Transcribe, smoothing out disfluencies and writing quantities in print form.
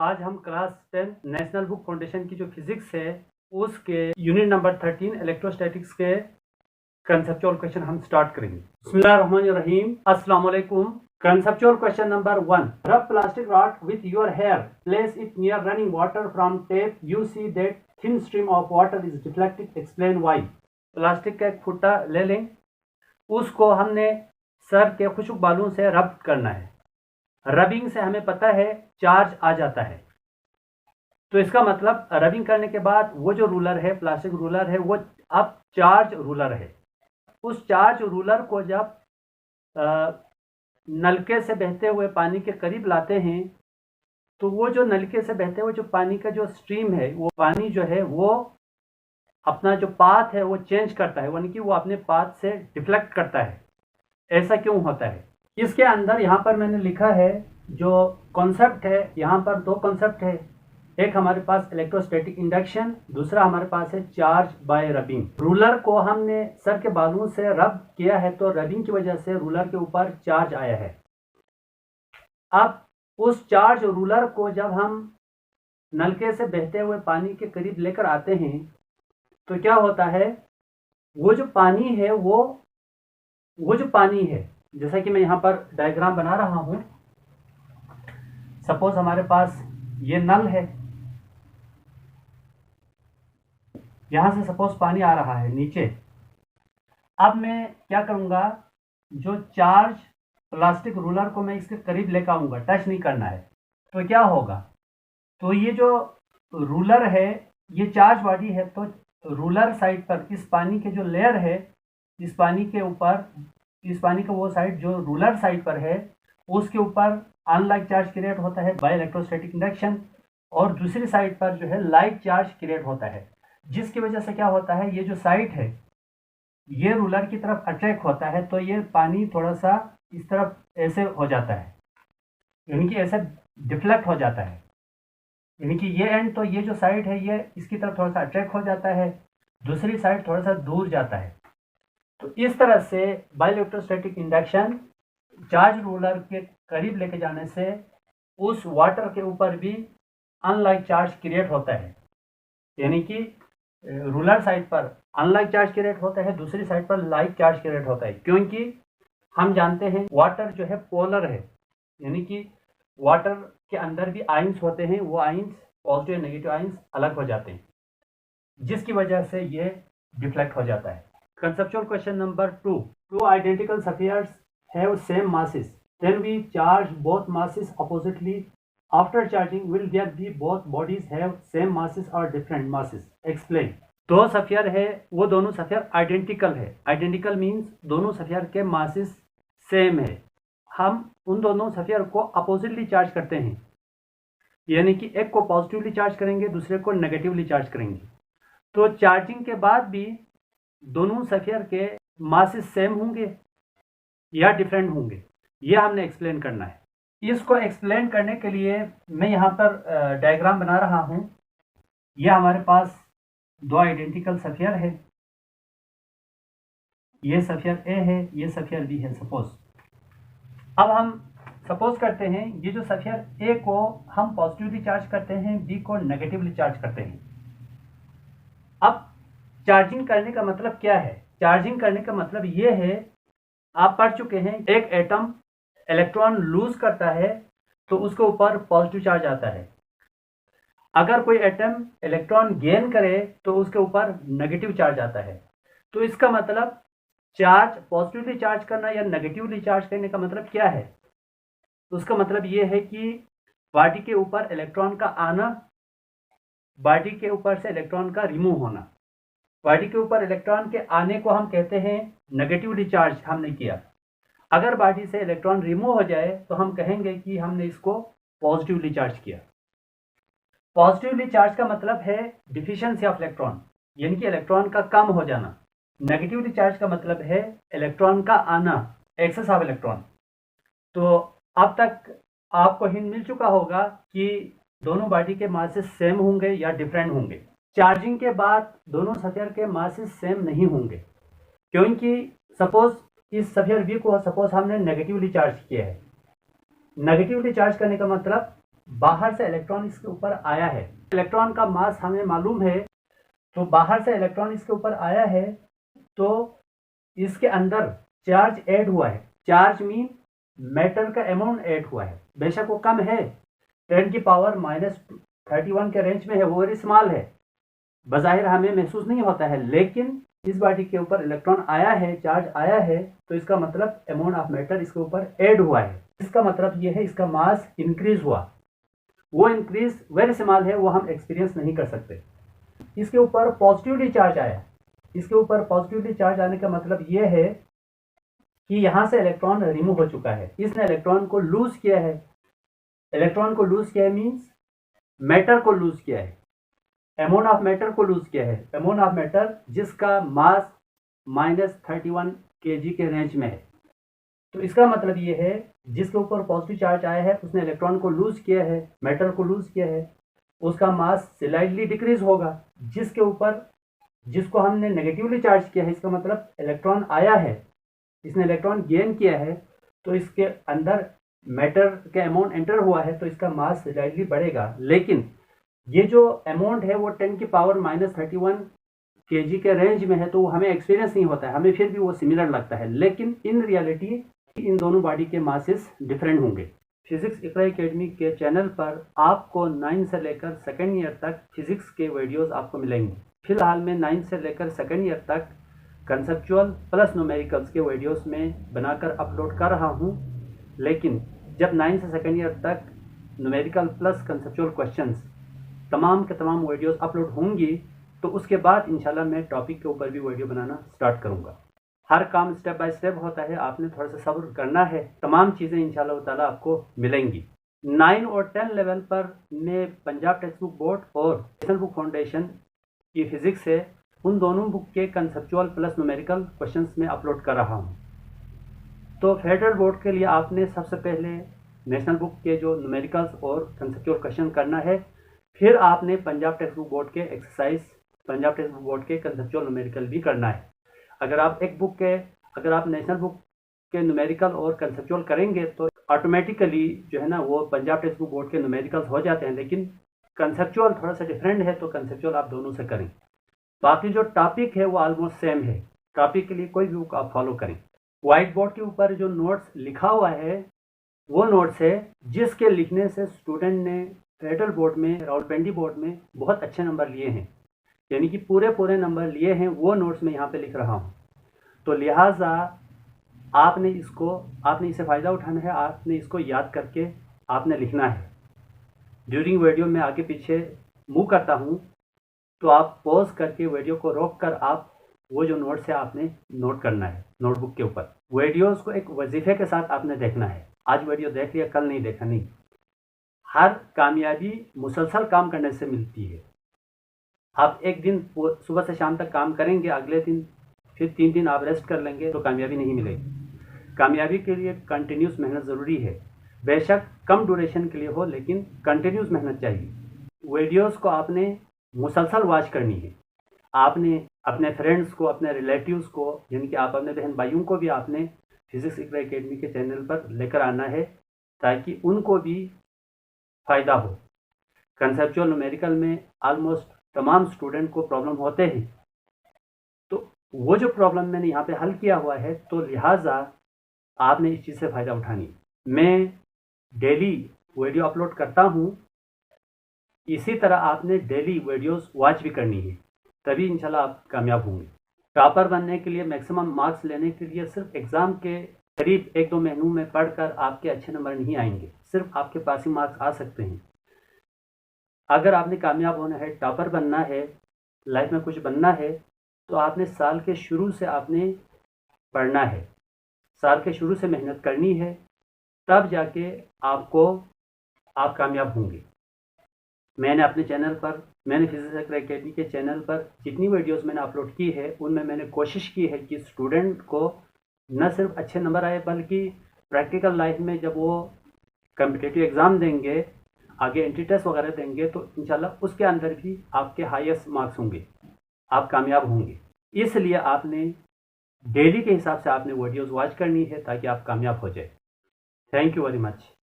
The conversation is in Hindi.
आज हम क्लास 10 नेशनल बुक फाउंडेशन की जो फिजिक्स है उसके यूनिट नंबर 13 इलेक्ट्रोस्टैटिक्स के कंसेप्चुअल क्वेश्चन हम स्टार्ट करेंगे। बिस्मिल्लाहिर्रहमानिर्रहीम, अस्सलाम वालेकुम। Conceptual question number 1, rub plastic rod with your hair, place it near running water from tap, you see that thin stream of water is deflected, explain why. Plastic का एक फुट्टा ले लें, उसको हमने सर के खुशक बालों से रब करना है। रबिंग से हमें पता है चार्ज आ जाता है, तो इसका मतलब रबिंग करने के बाद वो जो रूलर है, प्लास्टिक रूलर है, वो अब चार्ज रूलर है। उस चार्ज रूलर को जब नलके से बहते हुए पानी के करीब लाते हैं, तो वो जो नलके से बहते हुए जो पानी का जो स्ट्रीम है, वो पानी जो है वो अपना जो पाथ है वो चेंज करता है, यानी कि वो अपने पाथ से डिफ्लेक्ट करता है। ऐसा क्यों होता है? इसके अंदर यहाँ पर मैंने लिखा है जो कॉन्सेप्ट है, यहाँ पर दो कॉन्सेप्ट है। एक हमारे पास इलेक्ट्रोस्टैटिक इंडक्शन, दूसरा हमारे पास है चार्ज बाय रबिंग। रूलर को हमने सर के बालों से रब किया है, तो रबिंग की वजह से रूलर के ऊपर चार्ज आया है। अब उस चार्ज रूलर को जब हम नलके से बहते हुए पानी के करीब लेकर आते हैं, तो क्या होता है, वो जो पानी है वो जो पानी है, जैसा कि मैं यहाँ पर डायग्राम बना रहा हूं। सपोज हमारे पास ये नल है, यहां से सपोज पानी आ रहा है नीचे। अब मैं क्या करूंगा, जो चार्ज प्लास्टिक रूलर को मैं इसके करीब लेकर आऊंगा, टच नहीं करना है, तो क्या होगा, तो ये जो रूलर है ये चार्ज बॉडी है, तो रूलर साइड पर इस पानी के जो लेयर है, इस पानी के ऊपर, इस पानी का वो साइड जो रूलर साइड पर है, उसके ऊपर अनलाइक चार्ज क्रिएट होता है बाय इलेक्ट्रोस्टैटिक इंडक्शन, और दूसरी साइड पर जो है लाइक चार्ज क्रिएट होता है, जिसकी वजह से क्या होता है, ये जो साइड है ये रूलर की तरफ अट्रैक्ट होता है, तो ये पानी थोड़ा सा इस तरफ ऐसे हो जाता है, यानी कि ऐसे डिफ्लेक्ट हो जाता है, यानी कि ये एंड, तो ये जो साइड है ये इसकी तरफ थोड़ा सा अट्रैक्ट हो जाता है, दूसरी साइड थोड़ा सा दूर जाता है। तो इस तरह से by electrostatic induction charge ruler के करीब लेके जाने से उस वाटर के ऊपर भी अनलाइक चार्ज क्रिएट होता है, यानी कि रूलर साइड पर अनलाइक चार्ज क्रिएट होता है, दूसरी साइड पर लाइक चार्ज क्रिएट होता है, क्योंकि हम जानते हैं वाटर जो है पोलर है, यानी कि वाटर के अंदर भी आइंस होते हैं, वो आइंस पॉजिटिव और नेगेटिव आइंस अलग हो जाते हैं, जिसकी वजह से ये डिफ्लेक्ट हो जाता है। Conceptual question number 2. Two identical spheres have same masses. Then we charge both masses oppositely. After charging, will there be both bodies have same masses or different masses? Explain. दो सफियर है, वो दोनों सफियर आइडेंटिकल है। आइडेंटिकल मीन्स दोनों सफियर के मासेस सेम है। हम उन दोनों सफियर को अपोजिटली चार्ज करते हैं, यानी कि एक को पॉजिटिवली चार्ज करेंगे, दूसरे को नेगेटिवली चार्ज करेंगे। तो चार्जिंग के बाद भी दोनों सफियर के मासेस सेम होंगे या डिफरेंट होंगे, ये हमने एक्सप्लेन करना है। इसको एक्सप्लेन करने के लिए मैं यहाँ पर डायग्राम बना रहा हूँ। यह हमारे पास दो आइडेंटिकल सफियर है, ये सफियर ए है, ये सफियर बी है। सपोज अब हम सपोज करते हैं ये जो सफियर ए को हम पॉजिटिवली चार्ज करते हैं, बी को नेगेटिवली चार्ज करते हैं। अब चार्जिंग करने का मतलब क्या है? चार्जिंग करने का मतलब ये है, आप पढ़ चुके हैं, एक एटम इलेक्ट्रॉन लूज करता है तो उसके ऊपर पॉजिटिव चार्ज आता है। अगर कोई एटम इलेक्ट्रॉन गेन करे तो उसके ऊपर नेगेटिव चार्ज आता है। तो इसका मतलब चार्ज पॉजिटिवली चार्ज करना या नेगेटिवली चार्ज करने का मतलब क्या है? तो उसका मतलब ये है कि बॉडी के ऊपर इलेक्ट्रॉन का आना, बॉडी के ऊपर से इलेक्ट्रॉन का रिमूव होना। बॉडी के ऊपर इलेक्ट्रॉन के आने को हम कहते हैं नेगेटिवली चार्ज हमने किया। अगर बॉडी से इलेक्ट्रॉन रिमूव हो जाए तो हम कहेंगे कि हमने इसको पॉजिटिवली चार्ज किया। पॉजिटिवली चार्ज का मतलब है डिफिशिएंसी ऑफ इलेक्ट्रॉन, यानी कि इलेक्ट्रॉन का कम हो जाना। नेगेटिवली चार्ज का मतलब है इलेक्ट्रॉन का आना, एक्सेस ऑफ इलेक्ट्रॉन। तो अब तक आपको हिंट मिल चुका होगा कि दोनों बॉडी के मासेस सेम होंगे या डिफरेंट होंगे। चार्जिंग के बाद दोनों सफियर के मासेस सेम नहीं होंगे, क्योंकि सपोज इस सफियर बी को सपोज हमने नेगेटिवली चार्ज किया है। नेगेटिवली चार्ज करने का मतलब बाहर से इलेक्ट्रॉन इसके ऊपर आया है, इलेक्ट्रॉन का मास हमें मालूम है, तो बाहर से इलेक्ट्रॉन इसके ऊपर आया है तो इसके अंदर चार्ज ऐड हुआ है। चार्ज मीन मैटर का अमाउंट ऐड हुआ है, बेशक वो कम है, 10 की पावर -31 के रेंज में है, वो वेरी स्मॉल है, बज़ाहिर हमें महसूस नहीं होता है, लेकिन इस बॉडी के ऊपर इलेक्ट्रॉन आया है, चार्ज आया है, तो इसका मतलब अमाउंट ऑफ मैटर इसके ऊपर ऐड हुआ है। इसका मतलब ये है इसका मास इंक्रीज हुआ। वो इंक्रीज वेरी स्मॉल है, वो हम एक्सपीरियंस नहीं कर सकते। इसके ऊपर पॉजिटिवली चार्ज आया, इसके ऊपर पॉजिटिवली चार्ज आने का मतलब ये है कि यहाँ से इलेक्ट्रॉन रिमूव हो चुका है, इसने इलेक्ट्रॉन को लूज किया है। इलेक्ट्रॉन को लूज किया है मीन्स मैटर को लूज किया है, अमाउंट ऑफ मैटर को लूज किया है। अमाउंट ऑफ मैटर जिसका मास -31 kg के रेंज में है। तो इसका मतलब ये है जिसके ऊपर पॉजिटिव चार्ज आया है उसने इलेक्ट्रॉन को लूज किया है, मैटर को लूज किया है, उसका मास स्लाइडली डिक्रीज होगा। जिसके ऊपर जिसको हमने नेगेटिवली चार्ज किया है, इसका मतलब इलेक्ट्रॉन आया है, इसने इलेक्ट्रॉन गेन किया है, तो इसके अंदर मैटर का अमाउंट एंटर हुआ है, तो इसका मास स्लाइडली बढ़ेगा। लेकिन ये जो अमाउंट है वो 10 की पावर -31 kg के रेंज में है, तो हमें एक्सपीरियंस नहीं होता है, हमें फिर भी वो सिमिलर लगता है, लेकिन इन रियलिटी इन दोनों बॉडी के मासेस डिफरेंट होंगे। फिजिक्स इकरा एकेडमी के चैनल पर आपको 9 से लेकर 2nd ईयर तक फिजिक्स के वीडियोस आपको मिलेंगे। फिलहाल मैं 9 से लेकर 2nd ईयर तक कंसेप्चुअल प्लस न्यूमेरिकल्स के वीडियोस में बनाकर अपलोड कर रहा हूं, लेकिन जब 9 से 2nd ईयर तक न्यूमेरिकल प्लस कंसेप्चुअल क्वेश्चंस तमाम के तमाम वीडियोस अपलोड होंगी, तो उसके बाद इंशाल्लाह मैं टॉपिक के ऊपर भी वीडियो बनाना स्टार्ट करूंगा। हर काम स्टेप बाय स्टेप होता है, आपने थोड़ा सा सब्र करना है, तमाम चीज़ें इंशाल्लाह ताला आपको मिलेंगी। 9 और 10 लेवल पर मैं पंजाब टेक्स्ट बुक बोर्ड और नेशनल बुक फाउंडेशन की फिजिक्स है, उन दोनों बुक के कंसेप्चुअल प्लस न्यूमेरिकल क्वेश्चंस में अपलोड कर रहा हूँ। तो फेडरल बोर्ड के लिए आपने सबसे पहले नेशनल बुक के जो न्यूमेरिकल्स और कंसेप्चुअल क्वेश्चन करना है, फिर आपने पंजाब टेक्स्ट बुक बोर्ड के exercise, Punjab text book board के कंसेप्चुअल न्यूमेरिकल भी करना है। अगर आप अगर आप नेशनल बुक के न्यूमेरिकल और कंसेप्चुअल करेंगे तो ऑटोमेटिकली जो है ना वो पंजाब टेक्स्ट बुक बोर्ड के न्यूमेरिकल्स हो जाते हैं, लेकिन कंसेप्चुअल थोड़ा सा डिफरेंट है, तो कंसेप्चुअल आप दोनों से करें। बाकी जो टॉपिक है वो ऑलमोस्ट सेम है, टॉपिक के लिए कोई भी बुक आप फॉलो करें। व्हाइट बोर्ड के ऊपर जो नोट्स लिखा हुआ है वो नोट्स है जिसके लिखने से स्टूडेंट ने फेडरल बोर्ड में, रावलपिंडी बोर्ड में बहुत अच्छे नंबर लिए हैं, यानी कि पूरे नंबर लिए हैं, वो नोट्स मैं यहाँ पे लिख रहा हूँ। तो लिहाजा आपने इससे फ़ायदा उठाना है, आपने इसको याद करके आपने लिखना है। ड्यूरिंग वीडियो में आगे पीछे मूव करता हूँ, तो आप पॉज करके वीडियो को रोक कर आप वो जो नोट्स है आपने नोट करना है नोटबुक के ऊपर। वीडियोस को एक वजीफे के साथ आपने देखना है, आज वीडियो देख लिया कल नहीं देखा, नहीं। हर कामयाबी मुसलसल काम करने से मिलती है। आप एक दिन सुबह से शाम तक काम करेंगे, अगले दिन फिर 3 दिन आप रेस्ट कर लेंगे तो कामयाबी नहीं मिलेगी। कामयाबी के लिए कंटिन्यूस मेहनत ज़रूरी है, बेशक कम ड्यूरेशन के लिए हो, लेकिन कंटिन्यूस मेहनत चाहिए। वीडियोस को आपने मुसलसल वॉच करनी है। आपने अपने फ्रेंड्स को, अपने रिलेटिव्स को, यानी कि आप अपने बहन भाइयों को भी आपने फिजिक्स इकरा एकेडमी के चैनल पर लेकर आना है, ताकि उनको भी फ़ायदा हो। कंसेप्चुअल न्यूमेरिकल में ऑलमोस्ट तमाम स्टूडेंट को प्रॉब्लम होते हैं, तो वो जो प्रॉब्लम मैंने यहाँ पे हल किया हुआ है, तो लिहाजा आपने इस चीज़ से फ़ायदा उठानी। मैं डेली वीडियो अपलोड करता हूँ, इसी तरह आपने डेली वीडियोस वॉच भी करनी है, तभी इंशाल्लाह आप कामयाब होंगे। टॉपर बनने के लिए, मैक्सिमम मार्क्स लेने के लिए सिर्फ एग्ज़ाम के करीब 1-2 महीनों में पढ़कर आपके अच्छे नंबर नहीं आएंगे, सिर्फ आपके पासिंग मार्क्स आ सकते हैं। अगर आपने कामयाब होना है, टॉपर बनना है, लाइफ में कुछ बनना है, तो आपने साल के शुरू से आपने पढ़ना है, साल के शुरू से मेहनत करनी है, तब जाके आप कामयाब होंगे। मैंने अपने चैनल पर, मैंने फिजिक्स इकरा एकेडमी के चैनल पर जितनी वीडियोस मैंने अपलोड की है, उनमें मैंने कोशिश की है कि स्टूडेंट को न सिर्फ अच्छे नंबर आए, बल्कि प्रैक्टिकल लाइफ में जब वो कम्पिटिटिव एग्ज़ाम देंगे, आगे एंट्री टेस्ट वगैरह देंगे, तो इंशाल्लाह उसके अंदर भी आपके हाईएस्ट मार्क्स होंगे, आप कामयाब होंगे। इसलिए आपने डेली के हिसाब से आपने वीडियोस वॉच करनी है, ताकि आप कामयाब हो जाए। Thank you very much.